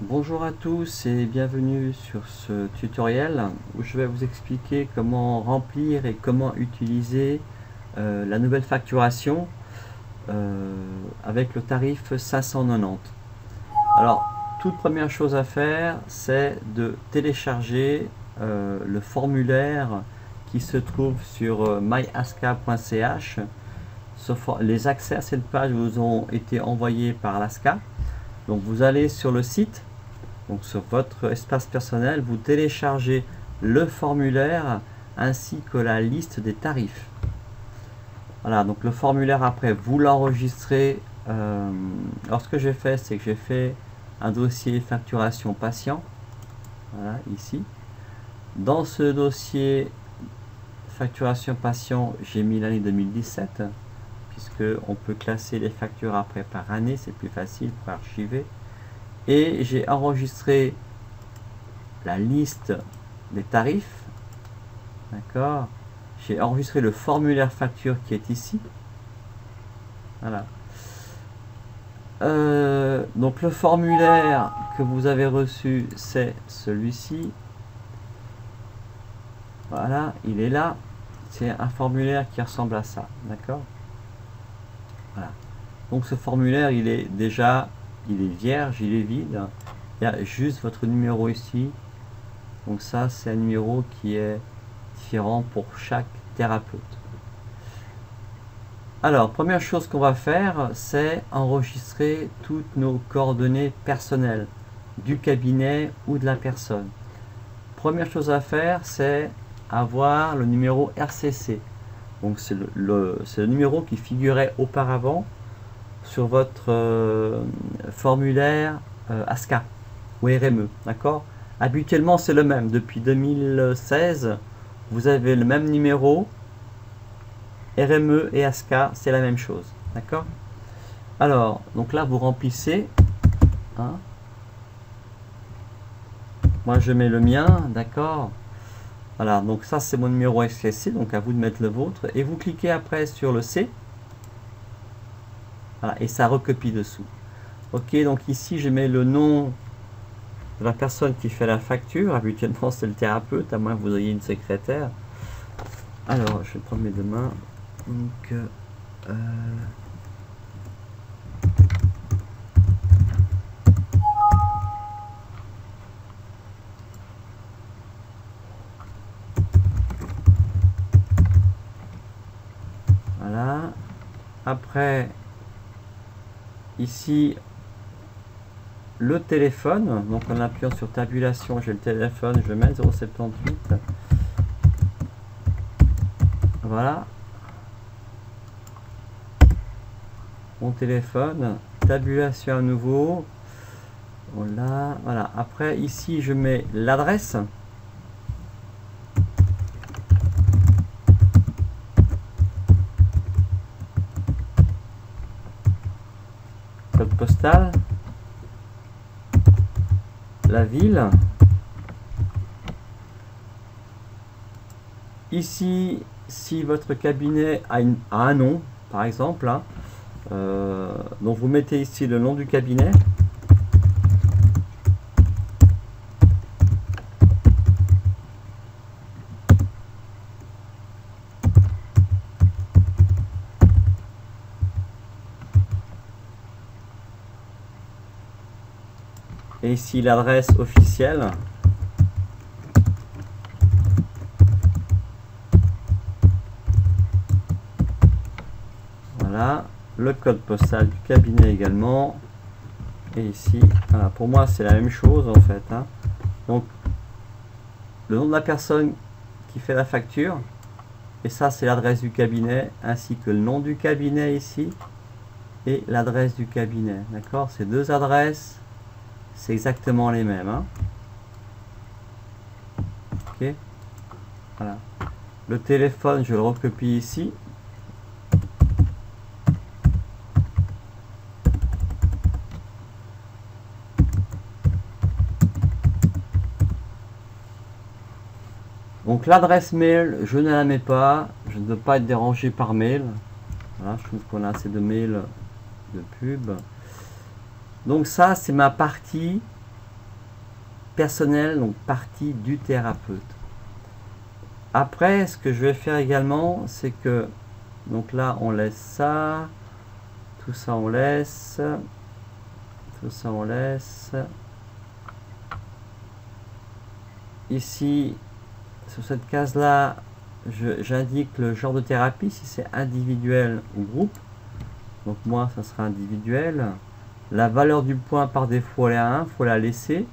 Bonjour à tous et bienvenue sur ce tutoriel où je vais vous expliquer comment remplir et comment utiliser la nouvelle facturation avec le tarif 590. Alors, toute première chose à faire, c'est de télécharger le formulaire qui se trouve sur myasca.ch. Les accès à cette page vous ont été envoyés par l'ASCA. Donc vous allez sur le site, donc sur votre espace personnel, vous téléchargez le formulaire ainsi que la liste des tarifs. Voilà, donc le formulaire après vous l'enregistrez. Alors ce que j'ai fait, c'est que j'ai fait un dossier facturation patient. Voilà, ici. Dans ce dossier facturation patient, j'ai mis l'année 2017, puisque on peut classer les factures après par année, c'est plus facile pour archiver. Et j'ai enregistré la liste des tarifs. D'accord. J'ai enregistré le formulaire facture qui est ici. Voilà. Donc le formulaire que vous avez reçu, c'est celui-ci. Voilà, il est là. C'est un formulaire qui ressemble à ça. D'accord. Voilà. Donc ce formulaire, il est vierge, il est vide. Il y a juste votre numéro ici. Donc ça, c'est un numéro qui est différent pour chaque thérapeute. Alors, première chose qu'on va faire, c'est enregistrer toutes nos coordonnées personnelles du cabinet ou de la personne. Première chose à faire, c'est avoir le numéro RCC. Donc c'est le numéro qui figurait auparavant sur votre formulaire ASCA ou RME, d'accord? Habituellement c'est le même, depuis 2016 vous avez le même numéro, RME et ASCA c'est la même chose, d'accord? Alors, donc là vous remplissez, hein? Moi je mets le mien, d'accord? Voilà, donc ça c'est mon numéro RCC, donc à vous de mettre le vôtre, et vous cliquez après sur le C. Voilà, et ça recopie dessous. Ok, donc ici je mets le nom de la personne qui fait la facture. Habituellement c'est le thérapeute, à moins que vous ayez une secrétaire. Alors je vais prendre mes deux mains. Donc voilà. Après ici le téléphone, donc en appuyant sur tabulation, j'ai le téléphone, je vais mettre 078. Voilà. Mon téléphone, tabulation à nouveau. Voilà, voilà. Après ici je mets l'adresse. Code postal. La ville. Ici, si votre cabinet a un nom, par exemple, hein, donc vous mettez ici le nom du cabinet. Et ici l'adresse officielle. Voilà, le code postal du cabinet également. Et ici, voilà, pour moi c'est la même chose en fait, hein. Donc le nom de la personne qui fait la facture, et ça c'est l'adresse du cabinet, ainsi que le nom du cabinet ici, et l'adresse du cabinet. D'accord, ces deux adresses, c'est exactement les mêmes, hein. Ok, voilà. Le téléphone, je le recopie ici. Donc l'adresse mail, je ne la mets pas, je ne veux pas être dérangé par mail. Voilà, je trouve qu'on a assez de mails de pub. Donc ça, c'est ma partie personnel, donc partie du thérapeute. Après, ce que je vais faire également, c'est que, donc là, on laisse ça, tout ça on laisse, tout ça on laisse. Ici, sur cette case-là, j'indique le genre de thérapie, si c'est individuel ou groupe. Donc moi, ça sera individuel. La valeur du point par défaut, elle est à 1, il faut la laisser.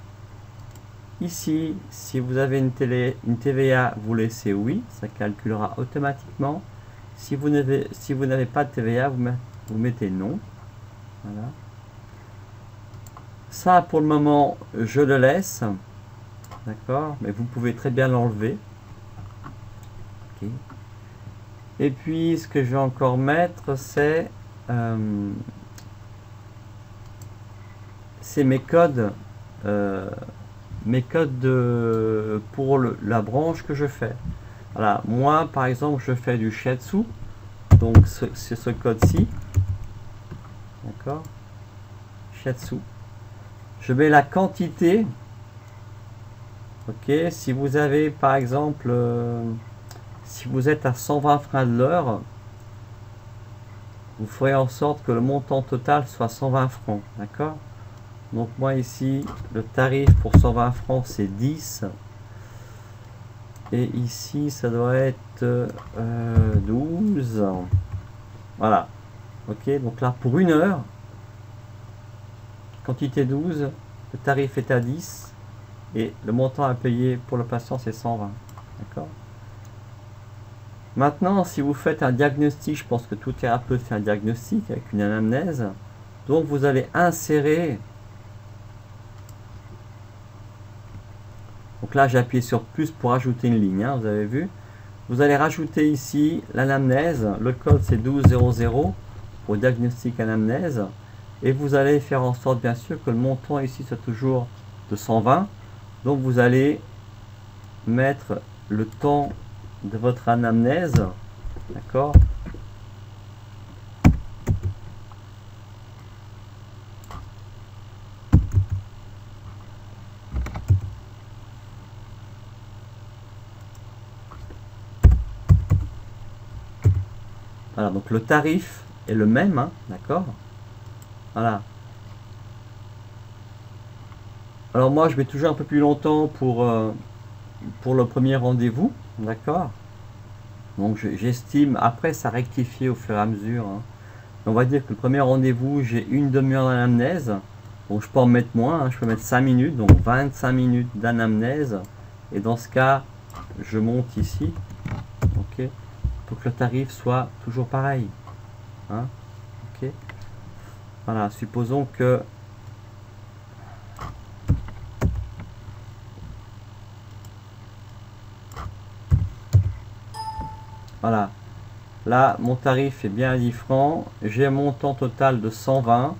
Ici, si vous avez une TVA, vous laissez oui, ça calculera automatiquement. Si vous n'avez pas de TVA, vous mettez non. Voilà. Ça, pour le moment, je le laisse. D'accord, mais vous pouvez très bien l'enlever. Okay. Et puis, ce que je vais encore mettre, c'est mes codes. Pour la branche que je fais. Voilà, moi par exemple je fais du shiatsu, donc c'est ce code-ci, d'accord, shiatsu. Je mets la quantité, ok, si vous avez par exemple, si vous êtes à 120 francs de l'heure, vous ferez en sorte que le montant total soit 120 francs, d'accord. Donc moi ici, le tarif pour 120 francs c'est 10. Et ici, ça doit être 12. Voilà. Ok, donc là, pour 1 heure, quantité 12, le tarif est à 10. Et le montant à payer pour le patient, c'est 120. D'accord. Maintenant, si vous faites un diagnostic, je pense que tout thérapeute fait un diagnostic avec une anamnèse. Donc vous allez insérer. Donc là, j'ai appuyé sur plus pour ajouter une ligne, hein, vous avez vu. Vous allez rajouter ici l'anamnèse. Le code, c'est 1200 pour diagnostic anamnèse. Et vous allez faire en sorte, bien sûr, que le montant ici soit toujours de 120. Donc vous allez mettre le temps de votre anamnèse. D'accord ? Voilà, donc le tarif est le même, hein, d'accord? Voilà. Alors moi, je mets toujours un peu plus longtemps pour le premier rendez-vous, d'accord? Donc j'estime, après ça rectifie au fur et à mesure, hein. On va dire que le premier rendez-vous, j'ai une demi-heure d'anamnèse. Donc je peux en mettre moins, hein, je peux mettre 5 minutes, donc 25 minutes d'anamnèse. Et dans ce cas, je monte ici, ok, pour que le tarif soit toujours pareil. Hein, ok. Voilà, supposons que voilà, là mon tarif est bien à 10 francs, j'ai un montant total de 120,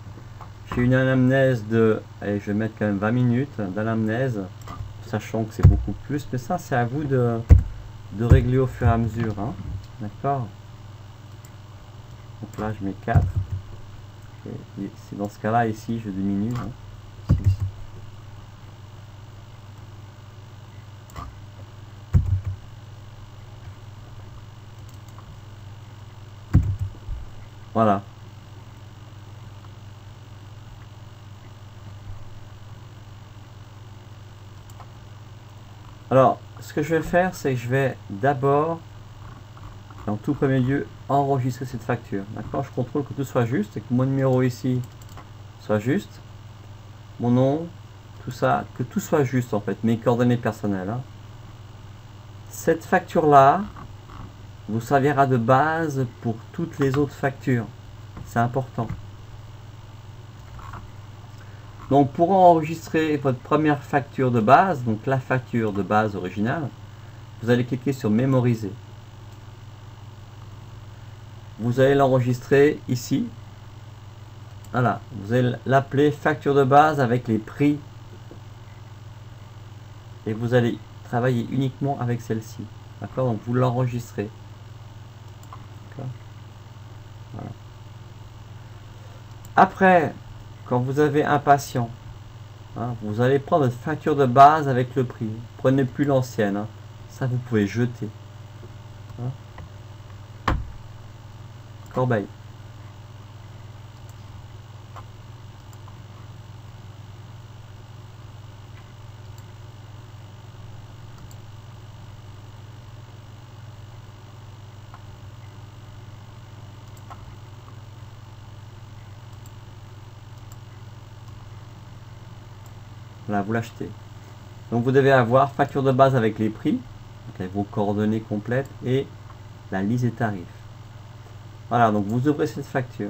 j'ai une anamnèse de, allez, je vais mettre quand même 20 minutes d'anamnèse, sachant que c'est beaucoup plus, mais ça c'est à vous de régler au fur et à mesure, hein, d'accord. Donc là je mets 4, et c'est dans ce cas là ici je diminue, hein. Ici. Voilà. Alors, ce que je vais faire, c'est que je vais d'abord, en tout premier lieu, enregistrer cette facture. D'accord? Je contrôle que tout soit juste et que mon numéro ici soit juste. Mon nom, tout ça, que tout soit juste en fait, mes coordonnées personnelles, hein. Cette facture-là vous servira de base pour toutes les autres factures. C'est important. Donc pour enregistrer votre première facture de base, donc la facture de base originale, vous allez cliquer sur mémoriser. Vous allez l'enregistrer ici. Voilà, vous allez l'appeler facture de base avec les prix. Et vous allez travailler uniquement avec celle-ci. D'accord? Donc vous l'enregistrez. Voilà. Après, quand vous avez un patient Hein. Vous allez prendre votre facture de base avec le prix. Prenez plus l'ancienne. Hein. Ça, vous pouvez jeter. Hein. Corbeille. Là, vous l'achetez. Donc vous devez avoir facture de base avec les prix, avec vos coordonnées complètes et la liste des tarifs. Voilà, donc vous ouvrez cette facture.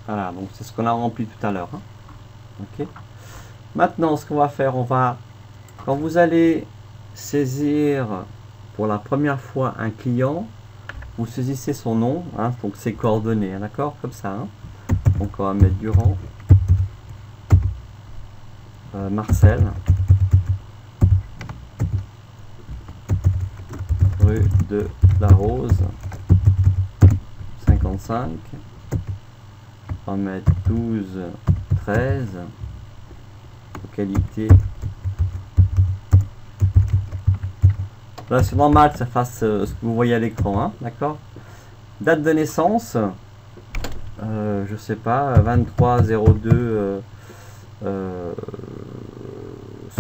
Voilà, donc c'est ce qu'on a rempli tout à l'heure. Hein. Ok. Maintenant, ce qu'on va faire, quand vous allez saisir pour la première fois un client, vous saisissez son nom, hein, donc ses coordonnées, hein, d'accord, comme ça. Hein. Donc on va mettre Durand, Marcel, rue de la Rose, 55. On va mettre 12, 13. Qualité. Là, c'est normal que ça fasse ce que vous voyez à l'écran, hein, d'accord. Date de naissance, je sais pas, 23-02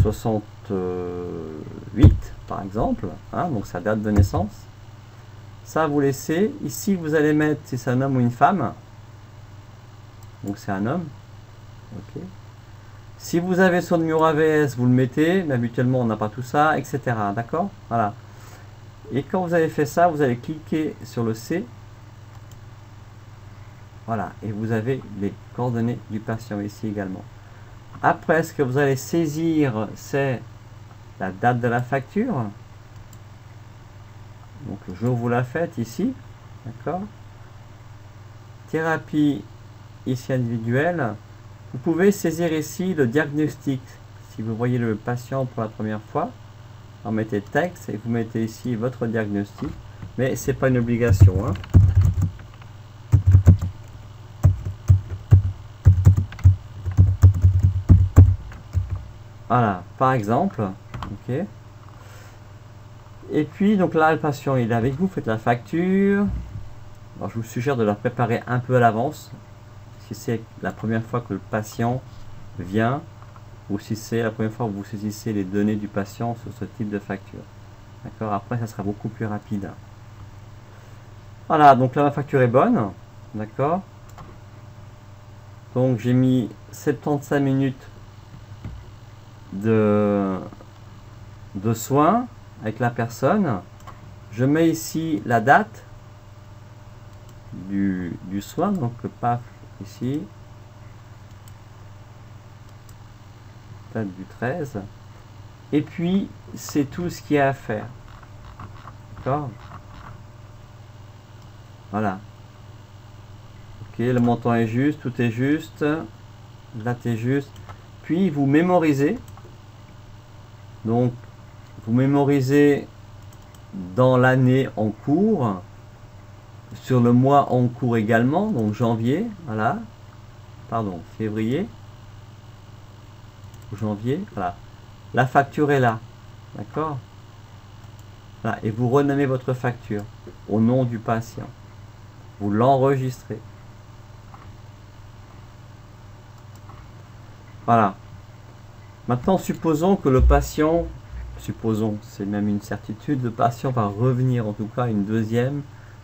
68 par exemple, hein, donc sa date de naissance. Ça, vous laissez. Ici, vous allez mettre si c'est un homme ou une femme. Donc c'est un homme. Ok. Si vous avez son numéro AVS, vous le mettez, mais habituellement on n'a pas tout ça, etc. D'accord. Voilà. Et quand vous avez fait ça, vous allez cliquer sur le C. Voilà. Et vous avez les coordonnées du patient ici également. Après, ce que vous allez saisir, c'est la date de la facture. Donc le jour où vous la faites ici. D'accord. Thérapie ici individuelle. Vous pouvez saisir ici le diagnostic. Si vous voyez le patient pour la première fois, vous mettez texte et vous mettez ici votre diagnostic. Mais c'est pas une obligation. Hein. Voilà, par exemple. Ok. Et puis, donc là, le patient il est avec vous, faites la facture. Alors, je vous suggère de la préparer un peu à l'avance. Si c'est la première fois que le patient vient ou si c'est la première fois que vous saisissez les données du patient sur ce type de facture. D'accord. Après, ça sera beaucoup plus rapide. Voilà, donc là, ma facture est bonne. D'accord. Donc, j'ai mis 75 minutes de soins avec la personne. Je mets ici la date du soin, donc paf, ici, date du 13. Et puis, c'est tout ce qu'il y a à faire. D'accord. Voilà. Ok, le montant est juste, tout est juste. Date est juste. Puis, vous mémorisez. Donc, vous mémorisez dans l'année en cours, sur le mois en cours également, donc janvier, voilà, pardon, février, janvier, voilà. La facture est là, d'accord. Voilà, et vous renommez votre facture au nom du patient. Vous l'enregistrez. Voilà. Maintenant, supposons que le patient, supposons, c'est même une certitude, le patient va revenir en tout cas une deuxième,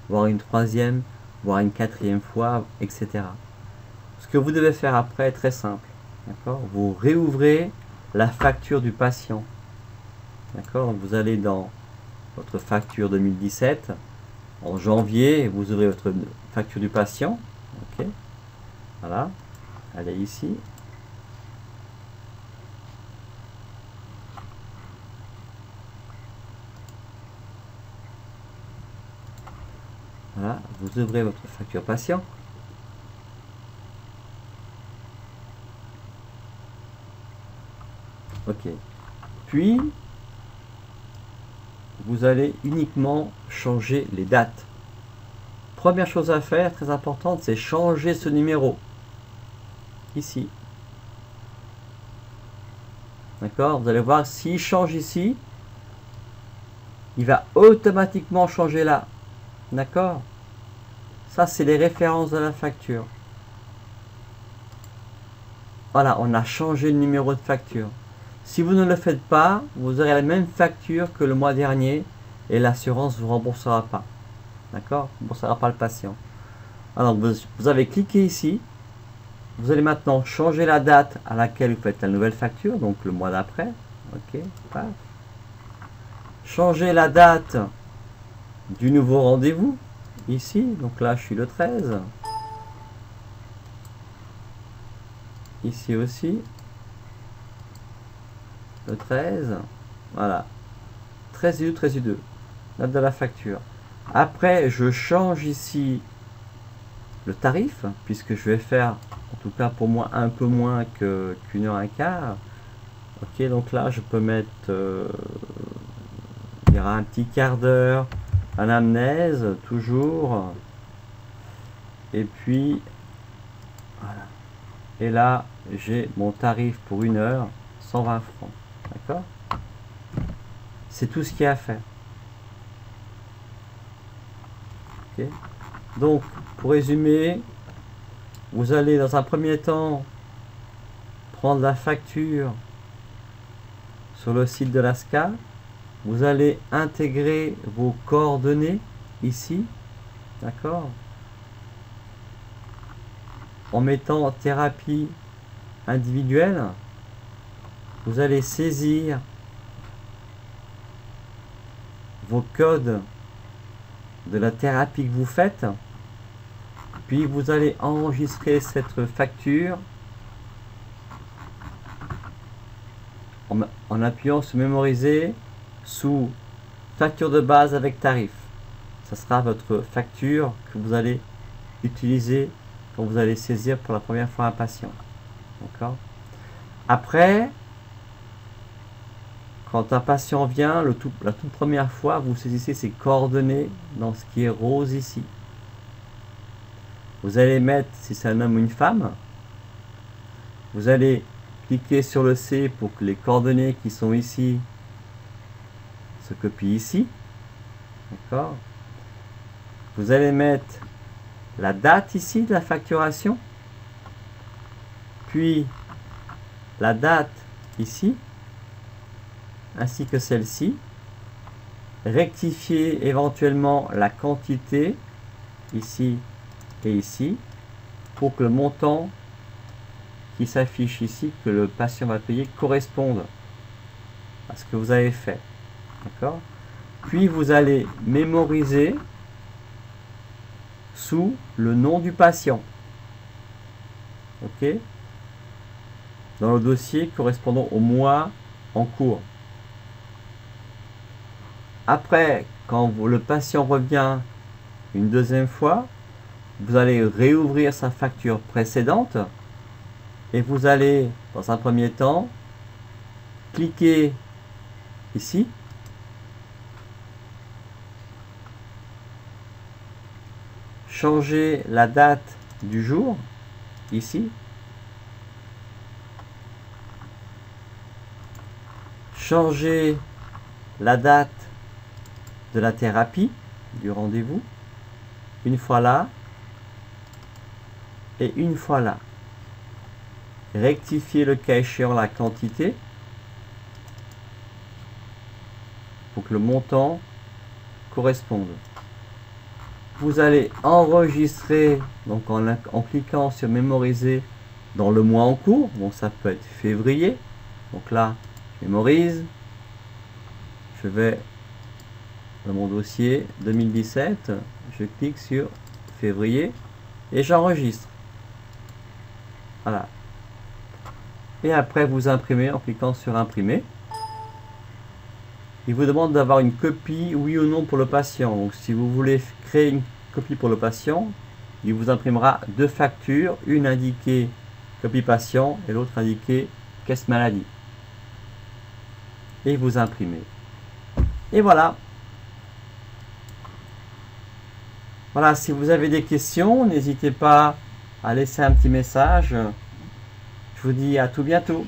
voire une troisième, voire une quatrième fois, etc. Ce que vous devez faire après est très simple. D'accord. Vous réouvrez la facture du patient. D'accord. Vous allez dans votre facture 2017, en janvier, vous ouvrez votre facture du patient. Ok. Voilà. Allez ici. Voilà, vous ouvrez votre facture patient. Ok. Puis, vous allez uniquement changer les dates. Première chose à faire, très importante, c'est changer ce numéro. Ici. D'accord? Vous allez voir, s'il change ici, il va automatiquement changer là. D'accord? Ça, c'est les références de la facture. Voilà, on a changé le numéro de facture. Si vous ne le faites pas, vous aurez la même facture que le mois dernier et l'assurance ne vous remboursera pas. D'accord? Ne remboursera pas le patient. Alors, vous avez cliqué ici. Vous allez maintenant changer la date à laquelle vous faites la nouvelle facture, donc le mois d'après. Ok, paf. Changer la date du nouveau rendez-vous, ici. Donc là, je suis le 13. Ici aussi. Le 13. Voilà. 13 U, 13 U2. Date de la facture. Après, je change ici le tarif, puisque je vais faire, en tout cas pour moi, un peu moins qu'une heure et quart. Ok, donc là, je peux mettre, il y aura un petit quart d'heure, anamnèse, toujours. Et puis, voilà. Et là, j'ai mon tarif pour une heure, 120 francs. D'accord? C'est tout ce qu'il y a à faire. Ok. Donc, pour résumer, vous allez dans un premier temps prendre la facture sur le site de l'ASCA. Vous allez intégrer vos coordonnées ici, d'accord, en mettant thérapie individuelle. Vous allez saisir vos codes de la thérapie que vous faites, puis vous allez enregistrer cette facture en appuyant sur mémoriser sous facture de base avec tarif. Ça sera votre facture que vous allez utiliser quand vous allez saisir pour la première fois un patient. D'accord? Après, quand un patient vient, la toute première fois, vous saisissez ses coordonnées dans ce qui est rose ici. Vous allez mettre, si c'est un homme ou une femme, vous allez cliquer sur le C pour que les coordonnées qui sont ici se copient ici. D'accord? Vous allez mettre la date ici de la facturation, puis la date ici, ainsi que celle-ci. Rectifier éventuellement la quantité ici et ici pour que le montant qui s'affiche ici, que le patient va payer, corresponde à ce que vous avez fait. D'accord? Puis vous allez mémoriser sous le nom du patient. Ok? Dans le dossier correspondant au mois en cours. Après, quand le patient revient une deuxième fois, vous allez réouvrir sa facture précédente et vous allez, dans un premier temps, cliquer ici, changer la date du jour, ici, changer la date de la thérapie, du rendez-vous, une fois là, et une fois là. Rectifier le cas échéant la quantité pour que le montant corresponde. Vous allez enregistrer, donc en cliquant sur mémoriser dans le mois en cours. Bon, ça peut être février. Donc là, je mémorise. Je vais dans mon dossier 2017. Je clique sur février et j'enregistre. Voilà. Et après, vous imprimez en cliquant sur imprimer. Il vous demande d'avoir une copie, oui ou non, pour le patient. Donc, si vous voulez créer une copie pour le patient, il vous imprimera deux factures, une indiquée copie patient et l'autre indiquée caisse maladie. et vous imprimez. Et voilà. Voilà, si vous avez des questions, n'hésitez pas à laisser un petit message. Je vous dis à tout bientôt.